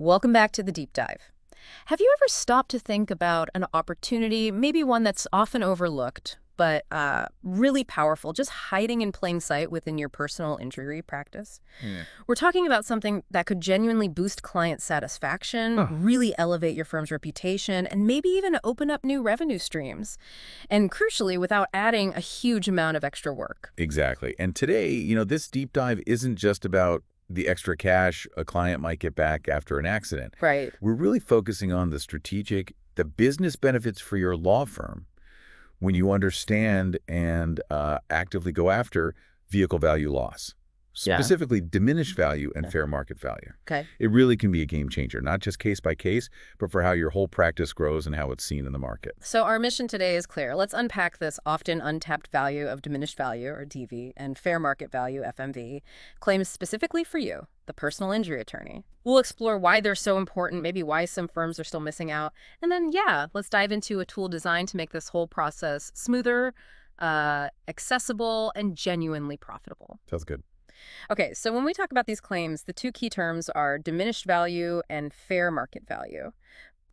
Welcome back to the deep dive. Have you ever stopped to think about an opportunity, maybe one that's often overlooked, but really powerful, just hiding in plain sight within your personal injury practice? Yeah. We're talking about something that could genuinely boost client satisfaction, Huh. really elevate your firm's reputation, and maybe even open up new revenue streams. And crucially, without adding a huge amount of extra work. Exactly. And today, this deep dive isn't just about the extra cash a client might get back after an accident. Right. We're really focusing on the business benefits for your law firm when you understand and actively go after vehicle value loss, Yeah. specifically diminished value and fair market value. Okay. It really can be a game changer, not just case by case, but for how your whole practice grows and how it's seen in the market. So our mission today is clear. Let's unpack this often untapped value of diminished value, or DV, and fair market value, FMV, claims specifically for you, the personal injury attorney. We'll explore why they're so important, maybe why some firms are still missing out, and then, let's dive into a tool designed to make this whole process smoother, accessible, and genuinely profitable. Sounds good. Okay, so when we talk about these claims, the two key terms are diminished value and fair market value.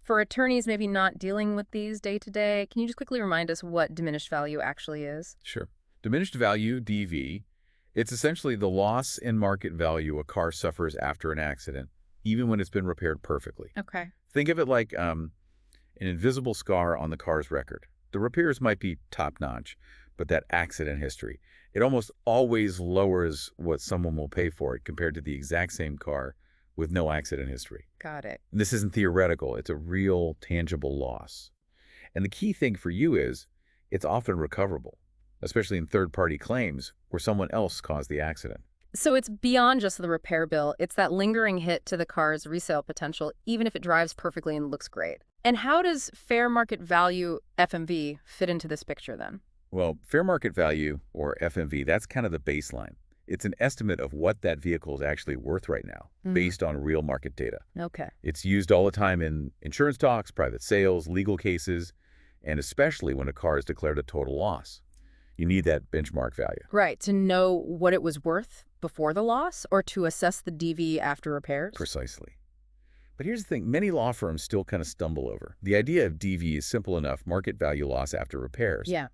For attorneys maybe not dealing with these day to day, can you just quickly remind us what diminished value actually is? Sure. Diminished value, DV, it's essentially the loss in market value a car suffers after an accident, even when it's been repaired perfectly. Okay. Think of it like an invisible scar on the car's record. The repairs might be top-notch, but that accident history, it almost always lowers what someone will pay for it compared to the exact same car with no accident history. Got it. And this isn't theoretical. It's a real, tangible loss. And the key thing for you is it's often recoverable, especially in third-party claims where someone else caused the accident. So it's beyond just the repair bill. It's that lingering hit to the car's resale potential, even if it drives perfectly and looks great. And how does fair market value, FMV, fit into this picture then? Well, fair market value, or FMV, that's kind of the baseline. It's an estimate of what that vehicle is actually worth right now, based on real market data. Okay. It's used all the time in insurance talks, private sales, legal cases, and especially when a car is declared a total loss. You need that benchmark value. Right, to know what it was worth before the loss or to assess the DV after repairs? Precisely. But here's the thing, many law firms still kind of stumble over. The idea of DV is simple enough, market value loss after repairs. Yeah.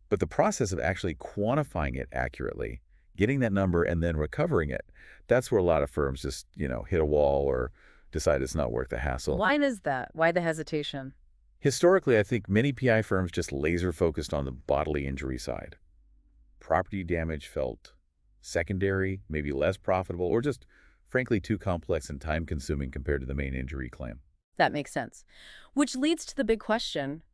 But the process of actually quantifying it accurately, getting that number and then recovering it, that's where a lot of firms just, hit a wall or decide it's not worth the hassle. Why is that? Why the hesitation? Historically, I think many PI firms just laser focused on the bodily injury side. Property damage felt secondary, maybe less profitable, or just frankly too complex and time-consuming compared to the main injury claim. That makes sense. Which leads to the big question.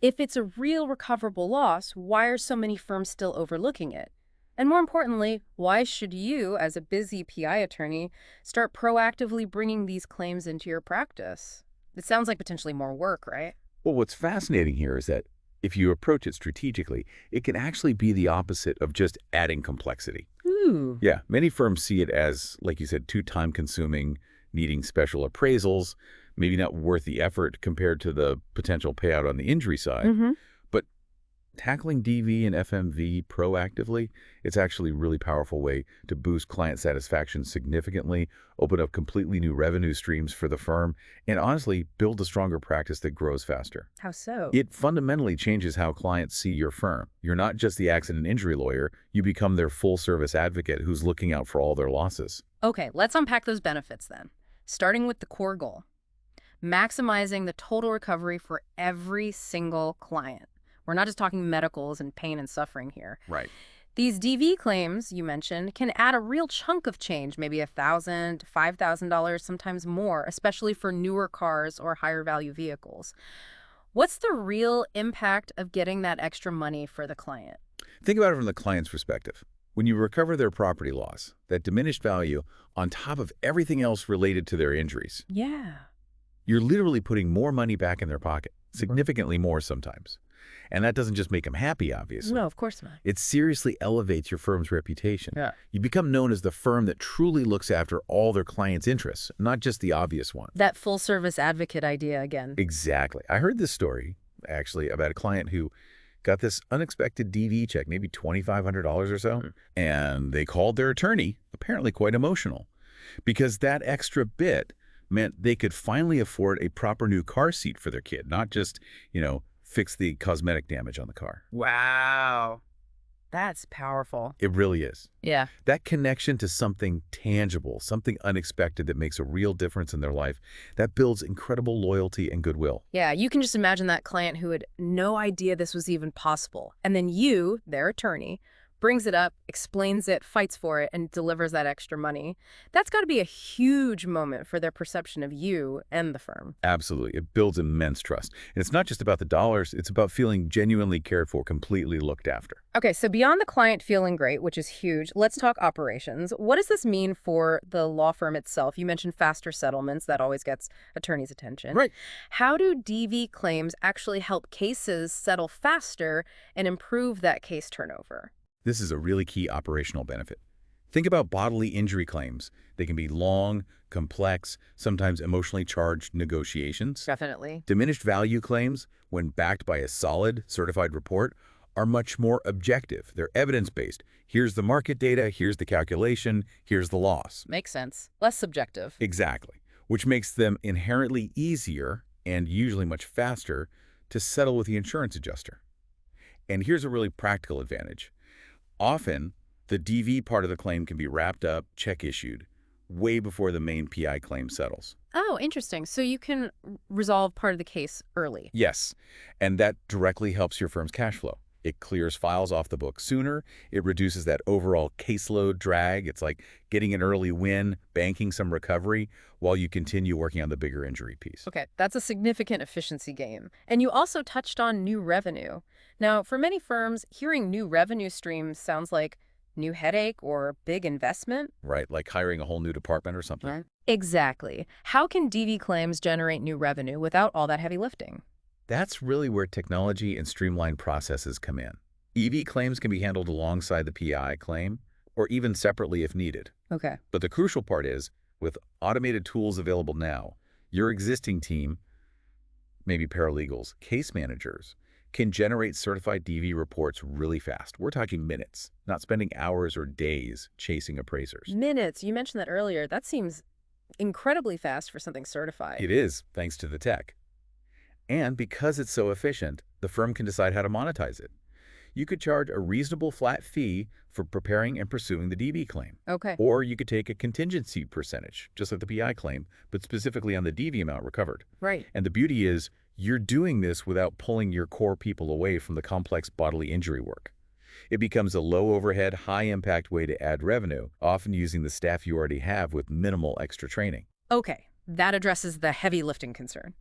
If it's a real recoverable loss, why are so many firms still overlooking it? And more importantly, why should you, as a busy PI attorney, start proactively bringing these claims into your practice? It sounds like potentially more work, right? Well, what's fascinating here is that if you approach it strategically, it can actually be the opposite of just adding complexity. Ooh. Yeah, many firms see it as, like you said, too time-consuming, needing special appraisals, maybe not worth the effort compared to the potential payout on the injury side. But tackling DV and FMV proactively, it's actually a really powerful way to boost client satisfaction significantly, open up completely new revenue streams for the firm, and honestly, build a stronger practice that grows faster. How so? It fundamentally changes how clients see your firm. You're not just the accident injury lawyer, you become their full-service advocate who's looking out for all their losses. Okay, let's unpack those benefits then. Starting with the core goal. Maximizing the total recovery for every single client. We're not just talking medicals and pain and suffering here. Right. These DV claims you mentioned can add a real chunk of change, maybe $1,000 to $5,000, sometimes more, especially for newer cars or higher value vehicles. What's the real impact of getting that extra money for the client? Think about it from the client's perspective. When you recover their property loss, that diminished value on top of everything else related to their injuries, Yeah. you're literally putting more money back in their pocket, significantly more sometimes. And that doesn't just make them happy, obviously. No, of course not. It seriously elevates your firm's reputation. Yeah. You become known as the firm that truly looks after all their clients' interests, not just the obvious ones. That full service advocate idea again. Exactly. I heard this story, actually, about a client who got this unexpected DV check, maybe $2,500 or so, and they called their attorney, apparently quite emotional, because that extra bit meant they could finally afford a proper new car seat for their kid, not just, fix the cosmetic damage on the car. Wow. That's powerful. It really is. Yeah. That connection to something tangible, something unexpected that makes a real difference in their life, that builds incredible loyalty and goodwill. Yeah, you can just imagine that client who had no idea this was even possible. And then you, their attorney, brings it up, explains it, fights for it, and delivers that extra money. That's got to be a huge moment for their perception of you and the firm. Absolutely. It builds immense trust. And it's not just about the dollars, it's about feeling genuinely cared for, completely looked after. Okay, so beyond the client feeling great, which is huge, let's talk operations. What does this mean for the law firm itself? You mentioned faster settlements. That always gets attorneys' attention. Right. How do DV claims actually help cases settle faster and improve that case turnover? This is a really key operational benefit. Think about bodily injury claims. They can be long, complex, sometimes emotionally charged negotiations. Definitely. Diminished value claims, when backed by a solid, certified report, are much more objective. They're evidence-based. Here's the market data, here's the calculation, here's the loss. Makes sense. Less subjective. Exactly. Which makes them inherently easier and usually much faster to settle with the insurance adjuster. And here's a really practical advantage. Often, the DV part of the claim can be wrapped up, check issued, way before the main PI claim settles. Oh, interesting. So you can resolve part of the case early. Yes, and that directly helps your firm's cash flow. It clears files off the book sooner. It reduces that overall caseload drag. It's like getting an early win, banking some recovery, while you continue working on the bigger injury piece. Okay, that's a significant efficiency gain. And you also touched on new revenue. Now, for many firms, hearing new revenue streams sounds like new headache or big investment. Right, like hiring a whole new department or something. Right. Exactly. How can DV claims generate new revenue without all that heavy lifting? That's really where technology and streamlined processes come in. EV claims can be handled alongside the PI claim, or even separately if needed. Okay. But the crucial part is, with automated tools available now, your existing team, maybe paralegals, case managers, can generate certified DV reports really fast. We're talking minutes, not spending hours or days chasing appraisers. Minutes. You mentioned that earlier. That seems incredibly fast for something certified. It is, thanks to the tech. And because it's so efficient, the firm can decide how to monetize it. You could charge a reasonable flat fee for preparing and pursuing the DV claim. Okay. Or you could take a contingency percentage, just like the PI claim, but specifically on the DV amount recovered. Right. And the beauty is, you're doing this without pulling your core people away from the complex bodily injury work. It becomes a low-overhead, high-impact way to add revenue, often using the staff you already have with minimal extra training. Okay. That addresses the heavy lifting concern.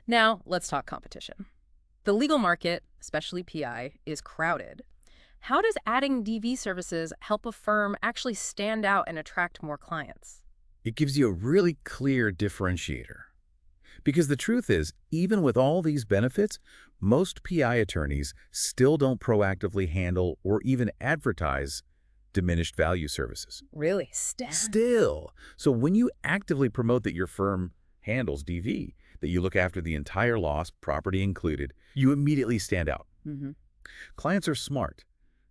Now, let's talk competition. The legal market, especially PI, is crowded. How does adding DV services help a firm actually stand out and attract more clients? It gives you a really clear differentiator. Because the truth is, even with all these benefits, most PI attorneys still don't proactively handle or even advertise diminished value services. Really? Still. So when you actively promote that your firm handles DV, that you look after the entire loss, property included, you immediately stand out. Mm-hmm. Clients are smart.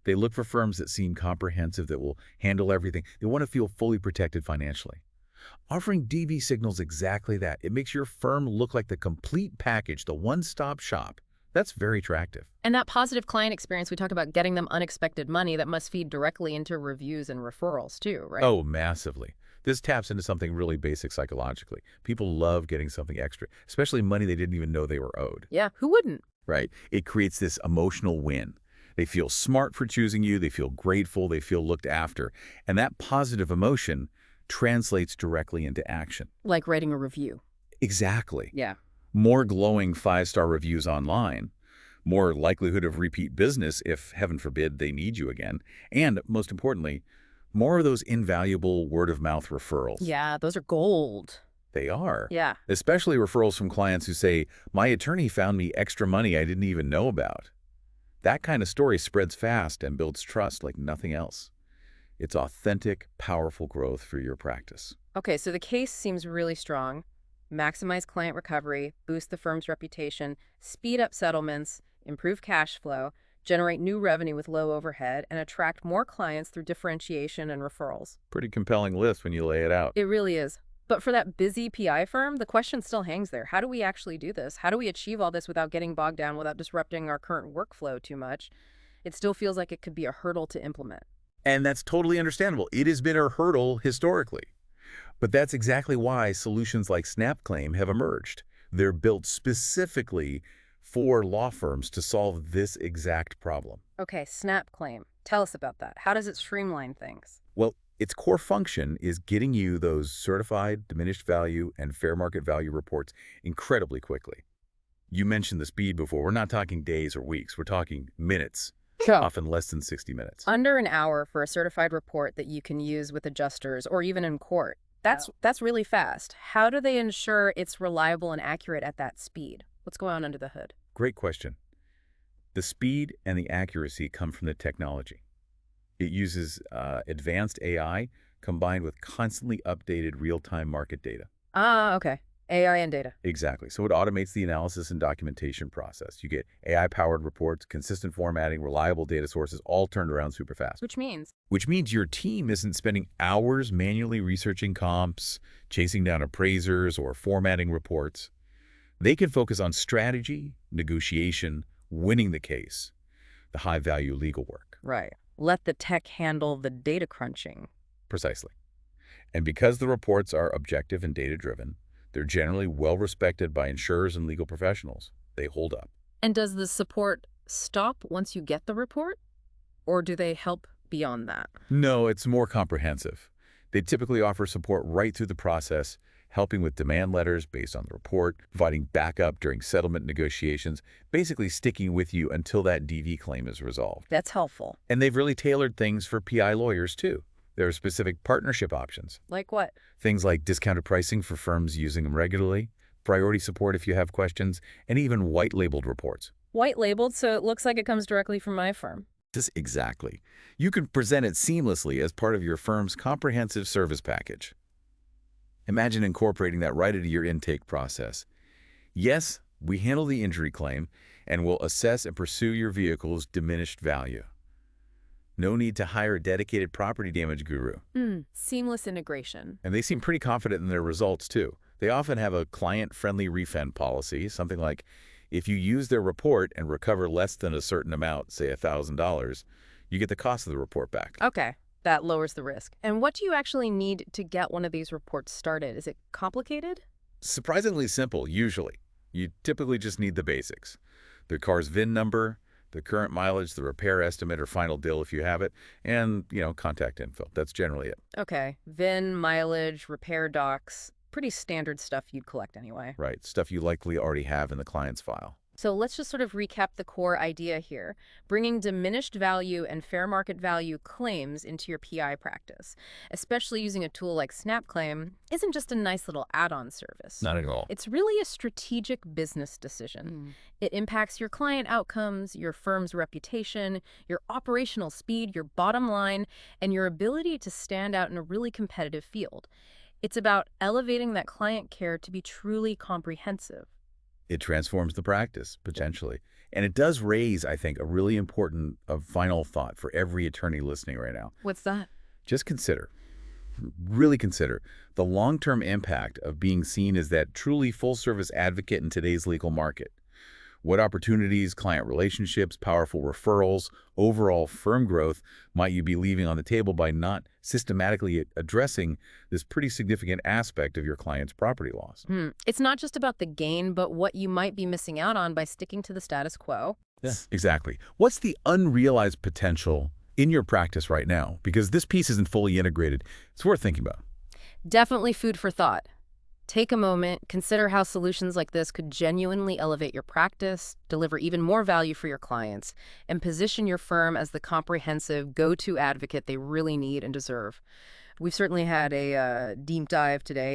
They look for firms that seem comprehensive, that will handle everything. They want to feel fully protected financially. Offering DV signals exactly that. It makes your firm look like the complete package, the one-stop shop. That's very attractive. And that positive client experience, we talk about getting them unexpected money that must feed directly into reviews and referrals too, right? Oh, massively. This taps into something really basic psychologically. People love getting something extra, especially money they didn't even know they were owed. Yeah, who wouldn't? Right? It creates this emotional win. They feel smart for choosing you. They feel grateful. They feel looked after. And that positive emotion translates directly into action. Like writing a review. Exactly. Yeah. More glowing 5-star reviews online, more likelihood of repeat business if, heaven forbid, they need you again, and, most importantly, more of those invaluable word-of-mouth referrals. Yeah, those are gold. They are. Yeah. Especially referrals from clients who say, my attorney found me extra money I didn't even know about. That kind of story spreads fast and builds trust like nothing else. It's authentic, powerful growth for your practice. Okay, so the case seems really strong. Maximize client recovery, boost the firm's reputation, speed up settlements, improve cash flow, generate new revenue with low overhead, and attract more clients through differentiation and referrals. Pretty compelling list when you lay it out. It really is. But for that busy PI firm, the question still hangs there. How do we actually do this? How do we achieve all this without getting bogged down, without disrupting our current workflow too much? It still feels like it could be a hurdle to implement. And that's totally understandable. It has been a hurdle historically. But that's exactly why solutions like SnapClaim have emerged. They're built specifically for law firms to solve this exact problem. Okay, SnapClaim. Tell us about that. How does it streamline things? Well, its core function is getting you those certified diminished value and fair market value reports incredibly quickly. You mentioned the speed before. We're not talking days or weeks. We're talking minutes, Sure. often less than 60 minutes. Under an hour for a certified report that you can use with adjusters or even in court. That's really fast. How do they ensure it's reliable and accurate at that speed? What's going on under the hood? Great question. The speed and the accuracy come from the technology. It uses advanced AI combined with constantly updated real-time market data. Ah, okay. AI and data. Exactly. So it automates the analysis and documentation process. You get AI-powered reports, consistent formatting, reliable data sources, all turned around super fast. Which means your team isn't spending hours manually researching comps, chasing down appraisers, or formatting reports. They can focus on strategy, negotiation, winning the case, the high-value legal work. Right. Let the tech handle the data crunching. Precisely. And because the reports are objective and data-driven, they're generally well-respected by insurers and legal professionals. They hold up. And does the support stop once you get the report? Or do they help beyond that? No, it's more comprehensive. They typically offer support right through the process, helping with demand letters based on the report, providing backup during settlement negotiations, basically sticking with you until that DV claim is resolved. That's helpful. And they've really tailored things for PI lawyers, too. There are specific partnership options. Like what? Things like discounted pricing for firms using them regularly, priority support if you have questions, and even white-labeled reports. White-labeled, so it looks like it comes directly from my firm. Exactly. You can present it seamlessly as part of your firm's comprehensive service package. Imagine incorporating that right into your intake process. Yes, we handle the injury claim and will assess and pursue your vehicle's diminished value. No need to hire a dedicated property damage guru. Seamless integration. And they seem pretty confident in their results, too. They often have a client-friendly refund policy, something like, if you use their report and recover less than a certain amount, say $1,000, you get the cost of the report back. Okay, that lowers the risk. And what do you actually need to get one of these reports started? Is it complicated? Surprisingly simple, usually. You typically just need the basics. The car's VIN number, the current mileage, the repair estimate or final deal if you have it, and, contact info. That's generally it. Okay, VIN, mileage, repair docs, pretty standard stuff you'd collect anyway. Right, stuff you likely already have in the client's file. So let's just sort of recap the core idea here. Bringing diminished value and fair market value claims into your PI practice, especially using a tool like SnapClaim, isn't just a nice little add-on service. Not at all. It's really a strategic business decision. It impacts your client outcomes, your firm's reputation, your operational speed, your bottom line, and your ability to stand out in a really competitive field. It's about elevating that client care to be truly comprehensive. It transforms the practice, potentially. And it does raise, I think, a really important final thought for every attorney listening right now. What's that? Just really consider, the long-term impact of being seen as that truly full-service advocate in today's legal market. What opportunities, client relationships, powerful referrals, overall firm growth might you be leaving on the table by not systematically addressing this pretty significant aspect of your client's property loss? It's not just about the gain, but what you might be missing out on by sticking to the status quo. Yeah, exactly. What's the unrealized potential in your practice right now? Because this piece isn't fully integrated. It's worth thinking about. Definitely food for thought. Take a moment, consider how solutions like this could genuinely elevate your practice, deliver even more value for your clients, and position your firm as the comprehensive go-to advocate they really need and deserve. We've certainly had a deep dive today